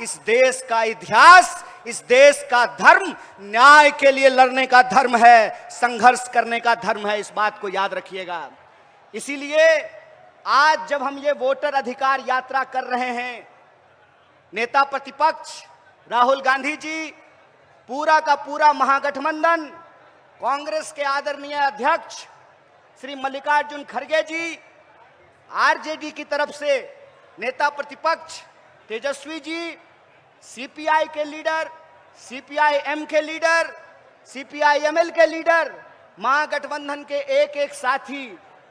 इस देश का इतिहास, इस देश का धर्म न्याय के लिए लड़ने का धर्म है, संघर्ष करने का धर्म है। इस बात को याद रखिएगा। इसीलिए आज जब हम ये वोटर अधिकार यात्रा कर रहे हैं, नेता प्रतिपक्ष राहुल गांधी जी, पूरा का पूरा महागठबंधन, कांग्रेस के आदरणीय अध्यक्ष श्री मल्लिकार्जुन खड़गे जी, आरजेडी की तरफ से नेता प्रतिपक्ष तेजस्वी जी, सीपीआई के लीडर, सीपीआई-एम के लीडर, सीपीआई-एमएल के लीडर, महागठबंधन के एक एक साथी,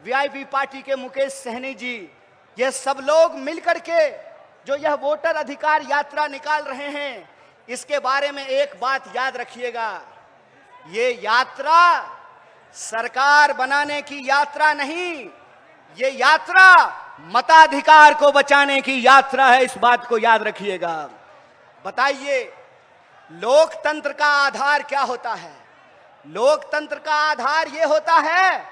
वीआईपी पार्टी के मुकेश सहनी जी, ये सब लोग मिलकर के जो यह वोटर अधिकार यात्रा निकाल रहे हैं, इसके बारे में एक बात याद रखिएगा। ये यात्रा सरकार बनाने की यात्रा नहीं, ये यात्रा मताधिकार को बचाने की यात्रा है। इस बात को याद रखिएगा। बताइए, लोकतंत्र का आधार क्या होता है? लोकतंत्र का आधार यह होता है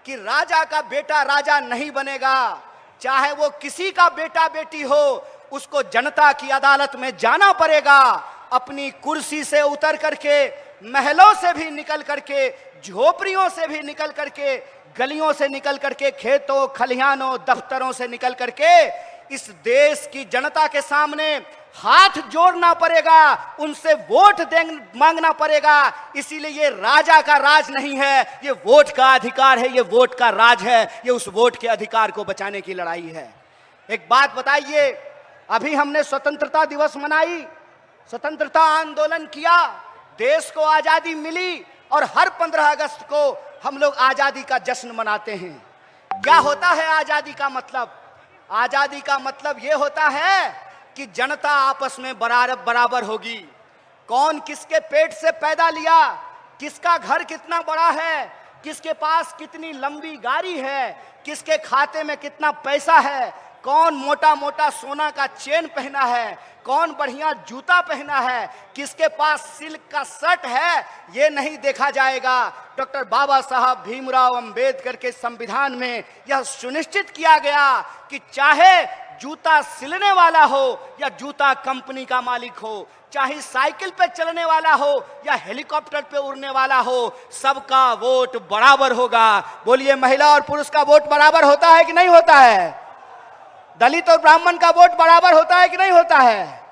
कि राजा का बेटा राजा नहीं बनेगा, चाहे वो किसी का बेटा बेटी हो, उसको जनता की अदालत में जाना पड़ेगा, अपनी कुर्सी से उतर करके, महलों से भी निकल करके, झोपड़ियों से भी निकल करके, गलियों से निकल करके, खेतों खलिहानों दफ्तरों से निकल करके इस देश की जनता के सामने हाथ जोड़ना पड़ेगा, उनसे वोट मांगना पड़ेगा। इसीलिए ये राजा का राज नहीं है, ये वोट का अधिकार है, ये वोट का राज है, ये उस वोट के अधिकार को बचाने की लड़ाई है। एक बात बताइए, अभी हमने स्वतंत्रता दिवस मनाई, स्वतंत्रता आंदोलन किया, देश को आजादी मिली और हर 15 अगस्त को हम लोग आजादी का जश्न मनाते हैं। क्या होता है आजादी का मतलब? आजादी का मतलब यह होता है कि जनता आपस में बराबर होगी। कौन किसके पेट से पैदा लिया, किसका घर कितना बड़ा है, किसके पास कितनी लंबी गाड़ी है, किसके खाते में कितना पैसा है, कौन मोटा मोटा सोना का चेन पहना है, कौन बढ़िया जूता पहना है, किसके पास सिल्क का शर्ट है, ये नहीं देखा जाएगा। डॉक्टर बाबा साहब भीमराव अंबेडकर के संविधान में यह सुनिश्चित किया गया कि चाहे जूता सिलने वाला हो या जूता कंपनी का मालिक हो, चाहे साइकिल पे चलने वाला हो या हेलीकॉप्टर पे उड़ने वाला हो, सबका वोट बराबर होगा। बोलिए, महिला और पुरुष का वोट बराबर होता है कि नहीं होता है? दलित और ब्राह्मण का वोट बराबर होता है कि नहीं होता है?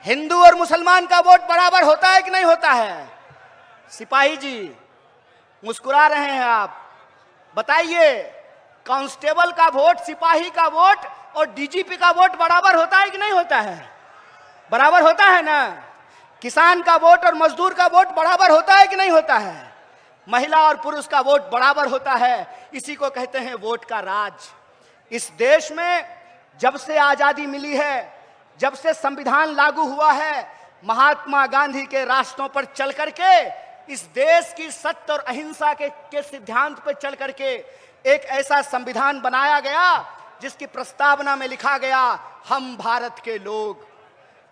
हिंदू और मुसलमान का वोट बराबर होता है कि नहीं होता है? सिपाही जी मुस्कुरा रहे हैं आप, बताइए, कांस्टेबल का वोट, सिपाही का वोट और डीजीपी का वोट बराबर होता है कि नहीं होता है? बराबर होता है ना? किसान का वोट और मजदूर का वोट बराबर होता है कि नहीं होता है? महिला और पुरुष का वोट बराबर होता है। इसी को कहते हैं वोट का राज। इस देश में जब से आजादी मिली है, जब से संविधान लागू हुआ है, महात्मा गांधी के रास्तों पर चल करके, इस देश की सत्य और अहिंसा के सिद्धांत पर चल करके एक ऐसा संविधान बनाया गया जिसकी प्रस्तावना में लिखा गया, हम भारत के लोग,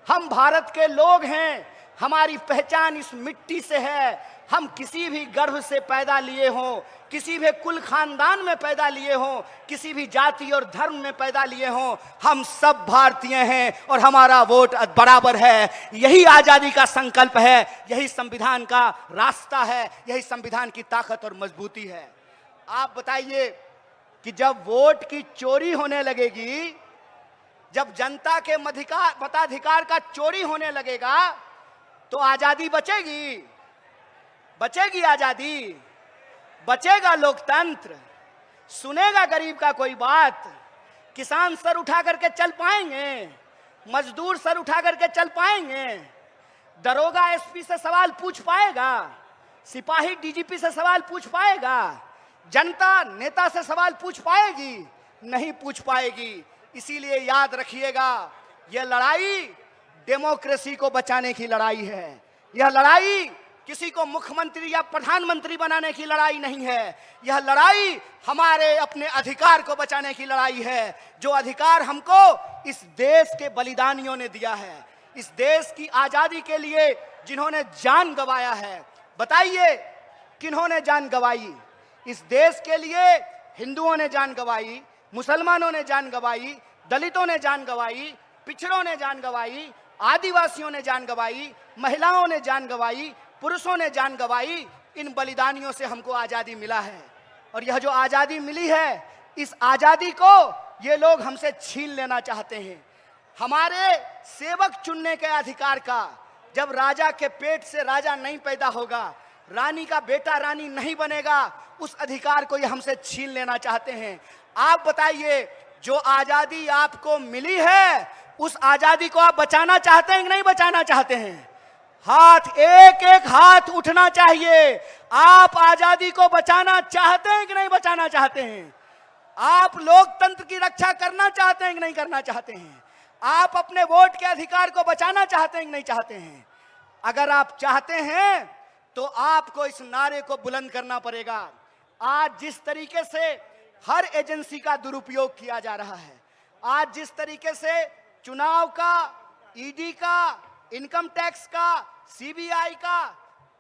हम भारत के लोग हैं, हमारी पहचान इस मिट्टी से है। हम किसी भी गर्भ से पैदा लिए हों, किसी भी कुल खानदान में पैदा लिए हों, किसी भी जाति और धर्म में पैदा लिए हों, हम सब भारतीय हैं और हमारा वोट बराबर है। यही आजादी का संकल्प है, यही संविधान का रास्ता है, यही संविधान की ताकत और मजबूती है। आप बताइए कि जब वोट की चोरी होने लगेगी, जब जनता के मताधिकार का चोरी होने लगेगा, तो आजादी बचेगी? बचेगी आजादी? बचेगा लोकतंत्र? सुनेगा गरीब का कोई बात? किसान सर उठा करके चल पाएंगे? मजदूर सर उठा करके चल पाएंगे? दरोगा एसपी से सवाल पूछ पाएगा? सिपाही डीजीपी से सवाल पूछ पाएगा? जनता नेता से सवाल पूछ पाएगी? नहीं पूछ पाएगी। इसीलिए याद रखिएगा, यह लड़ाई डेमोक्रेसी को बचाने की लड़ाई है। यह लड़ाई किसी को मुख्यमंत्री या प्रधानमंत्री बनाने की लड़ाई नहीं है। यह लड़ाई हमारे अपने अधिकार को बचाने की लड़ाई है, जो अधिकार हमको इस देश के बलिदानियों ने दिया है, इस देश की आजादी के लिए जिन्होंने जान गंवाया है। बताइए, किन्होंने जान गंवाई? इस देश के लिए हिंदुओं ने जान गंवाई, मुसलमानों ने जान गंवाई, दलितों ने जान गंवाई, पिछड़ों ने जान गंवाई, आदिवासियों ने जान गंवाई, महिलाओं ने जान गंवाई, पुरुषों ने जान गंवाई। इन बलिदानियों से हमको आजादी मिला है और यह जो आजादी मिली है, इस आजादी को ये लोग हमसे छीन लेना चाहते हैं। हमारे सेवक चुनने के अधिकार का, जब राजा के पेट से राजा नहीं पैदा होगा, रानी का बेटा रानी नहीं बनेगा, उस अधिकार को ये हमसे छीन लेना चाहते हैं। आप बताइए, जो आजादी आपको मिली है, उस आजादी को आप बचाना चाहते हैं कि नहीं बचाना चाहते हैं? हाथ, एक एक हाथ उठना चाहिए। आप आजादी को बचाना चाहते हैं कि नहीं बचाना चाहते हैं? आप लोकतंत्र की रक्षा करना चाहते हैं कि नहीं करना चाहते हैं? आप अपने वोट के अधिकार को बचाना चाहते हैं कि नहीं चाहते हैं? अगर आप चाहते हैं तो आपको इस नारे को बुलंद करना पड़ेगा। आज जिस तरीके से हर एजेंसी का दुरुपयोग किया जा रहा है, आज जिस तरीके से चुनाव का, ईडी का, इनकम टैक्स का, सीबीआई का,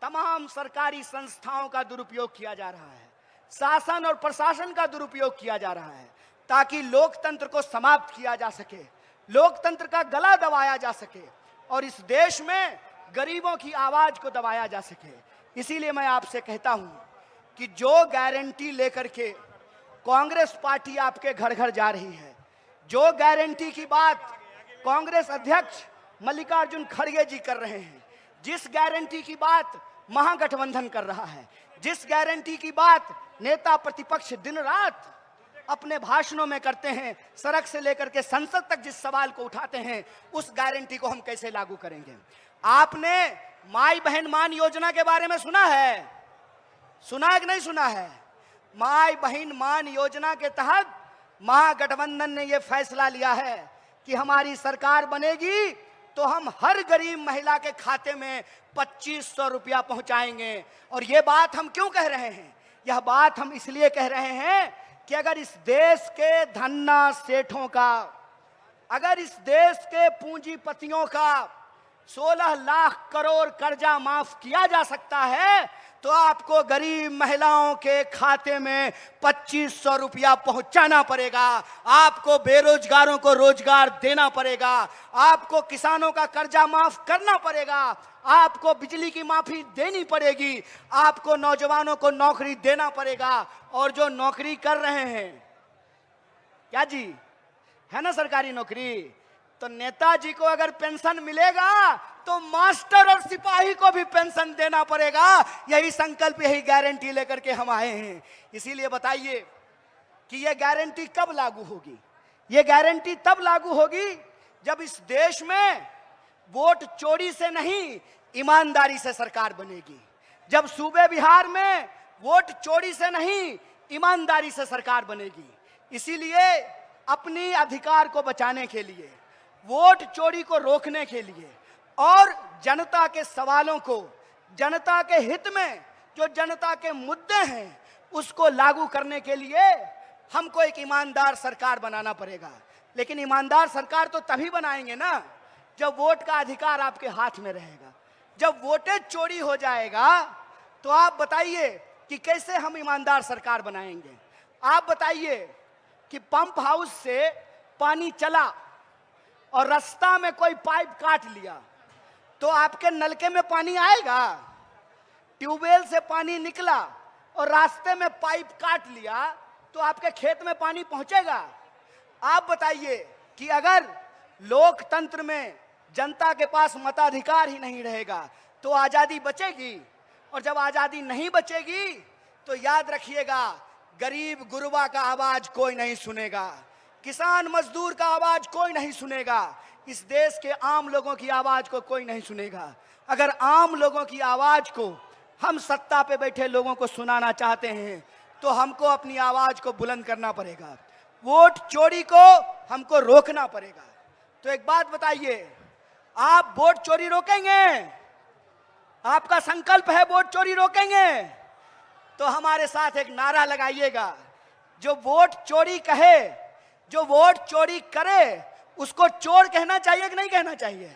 तमाम सरकारी संस्थाओं का दुरुपयोग किया जा रहा है, शासन और प्रशासन का दुरुपयोग किया जा रहा है, ताकि लोकतंत्र को समाप्त किया जा सके, लोकतंत्र का गला दबाया जा सके और इस देश में गरीबों की आवाज को दबाया जा सके। इसीलिए मैं आपसे कहता हूं कि जो गारंटी लेकर के कांग्रेस पार्टी आपके घर घर जा रही है, जो गारंटी की बात कांग्रेस अध्यक्ष मल्लिकार्जुन खड़गे जी कर रहे हैं, जिस गारंटी की बात महागठबंधन कर रहा है, जिस गारंटी की बात नेता प्रतिपक्ष दिन रात अपने भाषणों में करते हैं, सड़क से लेकर के संसद तक जिस सवाल को उठाते हैं, उस गारंटी को हम कैसे लागू करेंगे? आपने माई बहन मान योजना के बारे में सुना है? सुना है कि नहीं सुना है? माई बहन मान योजना के तहत महागठबंधन ने यह फैसला लिया है कि हमारी सरकार बनेगी तो हम हर गरीब महिला के खाते में 2500 रुपया पहुंचाएंगे। और यह बात हम क्यों कह रहे हैं? यह बात हम इसलिए कह रहे हैं कि अगर इस देश के धन्ना सेठों का, अगर इस देश के पूंजीपतियों का 16 लाख करोड़ कर्जा माफ किया जा सकता है, तो आपको गरीब महिलाओं के खाते में 2500 रुपया पहुंचाना पड़ेगा। आपको बेरोजगारों को रोजगार देना पड़ेगा, आपको किसानों का कर्जा माफ करना पड़ेगा, आपको बिजली की माफी देनी पड़ेगी, आपको नौजवानों को नौकरी देना पड़ेगा। और जो नौकरी कर रहे हैं, क्या जी है ना सरकारी नौकरी, तो नेताजी को अगर पेंशन मिलेगा तो मास्टर और सिपाही को भी पेंशन देना पड़ेगा। यही संकल्प, यही गारंटी लेकर के हम आए हैं। इसीलिए बताइए कि यह गारंटी कब लागू होगी? यह गारंटी तब लागू होगी जब इस देश में वोट चोरी से नहीं, ईमानदारी से सरकार बनेगी। जब सूबे बिहार में वोट चोरी से नहीं, ईमानदारी से सरकार बनेगी। इसीलिए अपनी अधिकार को बचाने के लिए, वोट चोरी को रोकने के लिए और जनता के सवालों को, जनता के हित में जो जनता के मुद्दे हैं, उसको लागू करने के लिए हमको एक ईमानदार सरकार बनाना पड़ेगा। लेकिन ईमानदार सरकार तो तभी बनाएंगे ना जब वोट का अधिकार आपके हाथ में रहेगा। जब वोटेज चोरी हो जाएगा तो आप बताइए कि कैसे हम ईमानदार सरकार बनाएंगे? आप बताइए कि पंप हाउस से पानी चला और रास्ता में कोई पाइप काट लिया तो आपके नलके में पानी आएगा? ट्यूबवेल से पानी निकला और रास्ते में पाइप काट लिया तो आपके खेत में पानी पहुंचेगा? आप बताइए कि अगर लोकतंत्र में जनता के पास मताधिकार ही नहीं रहेगा तो आजादी बचेगी? और जब आजादी नहीं बचेगी तो याद रखिएगा, गरीब गुरबा का आवाज कोई नहीं सुनेगा, किसान मजदूर का आवाज कोई नहीं सुनेगा, इस देश के आम लोगों की आवाज को कोई नहीं सुनेगा। अगर आम लोगों की आवाज को हम सत्ता पे बैठे लोगों को सुनाना चाहते हैं तो हमको अपनी आवाज को बुलंद करना पड़ेगा, वोट चोरी को हमको रोकना पड़ेगा। तो एक बात बताइए, आप वोट चोरी रोकेंगे? आपका संकल्प है वोट चोरी रोकेंगे? तो हमारे साथ एक नारा लगाइएगा, जो वोट चोरी कहे, जो वोट चोरी करे, उसको चोर कहना चाहिए कि नहीं कहना चाहिए?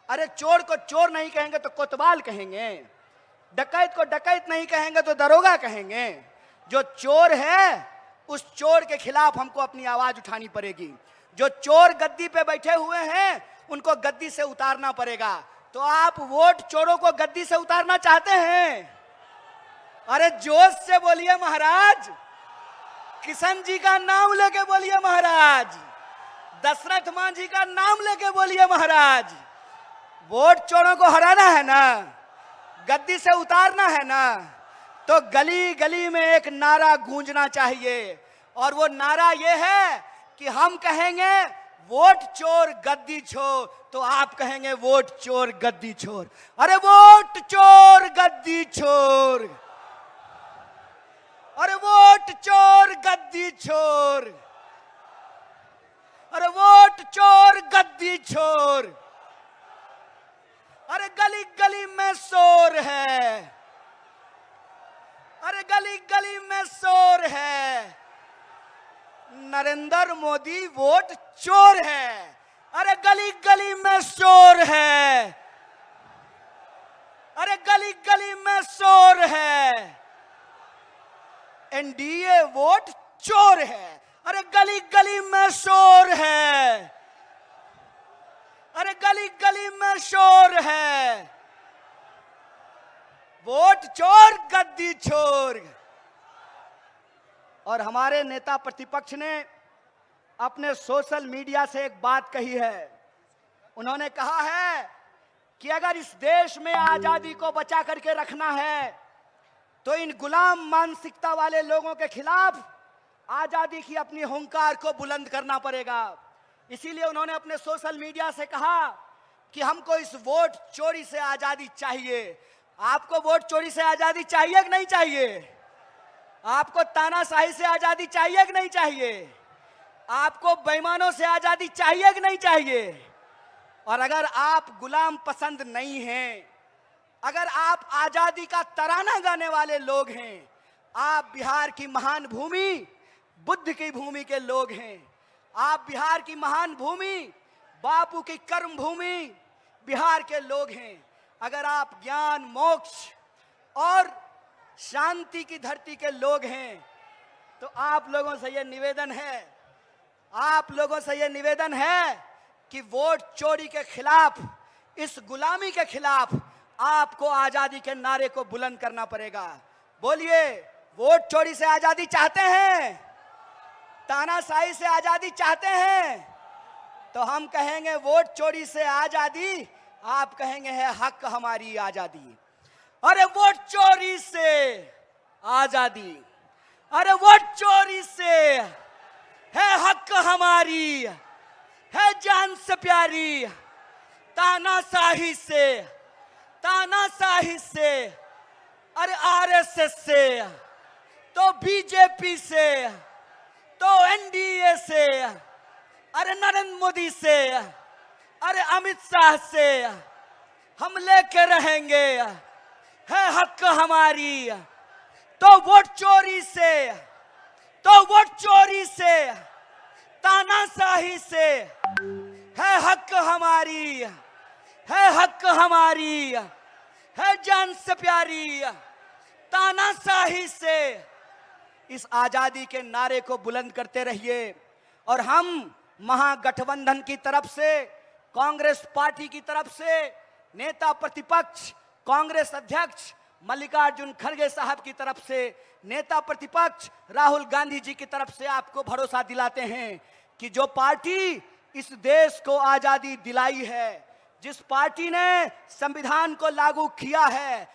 अरे चोर को चोर नहीं कहेंगे तो कोतवाल कहेंगे, डकैत को डकैत नहीं कहेंगे तो दरोगा कहेंगे। जो चोर है उस चोर के खिलाफ हमको अपनी आवाज उठानी पड़ेगी। जो चोर गद्दी पे बैठे हुए हैं उनको गद्दी से उतारना पड़ेगा। तो आप वोट चोरों को गद्दी से उतारना चाहते हैं? अरे जोश से बोलिए महाराज, किशन जी का नाम लेके बोलिए महाराज, दशरथ मांझी का नाम लेके बोलिए महाराज। वोट चोरों को हराना है ना, गद्दी से उतारना है ना, तो गली गली में एक नारा गूंजना चाहिए। और वो नारा ये है कि हम कहेंगे वोट चोर गद्दी छोर, तो आप कहेंगे वोट चोर गद्दी छोर। अरे वोट चोर गद्दी छोर, अरे वोट चोर गद्दी छोर, अरे वोट चोर गद्दी छोर। अरे गली गली में शोर है, अरे गली गली में शोर है, नरेंद्र मोदी वोट चोर है। अरे गली गली में शोर है, अरे गली गली में शोर है, एनडीए वोट चोर है। अरे गली गली में शोर है, अरे गली गली में शोर है, वोट चोर गद्दी छोर। और हमारे नेता प्रतिपक्ष ने अपने सोशल मीडिया से एक बात कही है। उन्होंने कहा है कि अगर इस देश में आजादी को बचा करके रखना है तो इन गुलाम मानसिकता वाले लोगों के खिलाफ आजादी की अपनी हुंकार को बुलंद करना पड़ेगा। इसीलिए उन्होंने अपने सोशल मीडिया से कहा कि हमको इस वोट चोरी से आजादी चाहिए। आपको वोट चोरी से आजादी चाहिए कि नहीं चाहिए? आपको तानाशाही से आजादी चाहिए कि नहीं चाहिए? आपको बेईमानों से आजादी चाहिए कि नहीं चाहिए? और अगर आप गुलाम पसंद नहीं हैं, अगर आप आजादी का तराना गाने वाले लोग हैं, आप बिहार की महान भूमि, बुद्ध की भूमि के लोग हैं, आप बिहार की महान भूमि, बापू की कर्म भूमि बिहार के लोग हैं, अगर आप ज्ञान मोक्ष और शांति की धरती के लोग हैं, तो आप लोगों से यह निवेदन है, आप लोगों से यह निवेदन है कि वोट चोरी के खिलाफ, इस गुलामी के खिलाफ आपको आजादी के नारे को बुलंद करना पड़ेगा। बोलिए, वोट चोरी से आजादी चाहते हैं? तानाशाही से आजादी चाहते हैं? तो हम कहेंगे वोट चोरी से आजादी, आप कहेंगे है हक हमारी आजादी। अरे वोट चोरी से आजादी, अरे वोट चोरी से है हक हमारी, है जान से प्यारी। तानाशाही से, तानाशाही से, अरे आरएसएस से, तो बीजेपी से, तो एनडीए से, अरे नरेंद्र मोदी से, अरे अमित शाह से हम लेके रहेंगे, है हक हमारी। तो वोट चोरी से, तो वोट चोरी से, तानाशाही से है हक हमारी, है हक हमारी, है जान से प्यारी। तानाशाही से इस आजादी के नारे को बुलंद करते रहिए। और हम महागठबंधन की तरफ से, कांग्रेस पार्टी की तरफ से, नेता प्रतिपक्ष कांग्रेस अध्यक्ष मल्लिकार्जुन खड़गे साहब की तरफ से, नेता प्रतिपक्ष राहुल गांधी जी की तरफ से आपको भरोसा दिलाते हैं कि जो पार्टी इस देश को आजादी दिलाई है, जिस पार्टी ने संविधान को लागू किया है,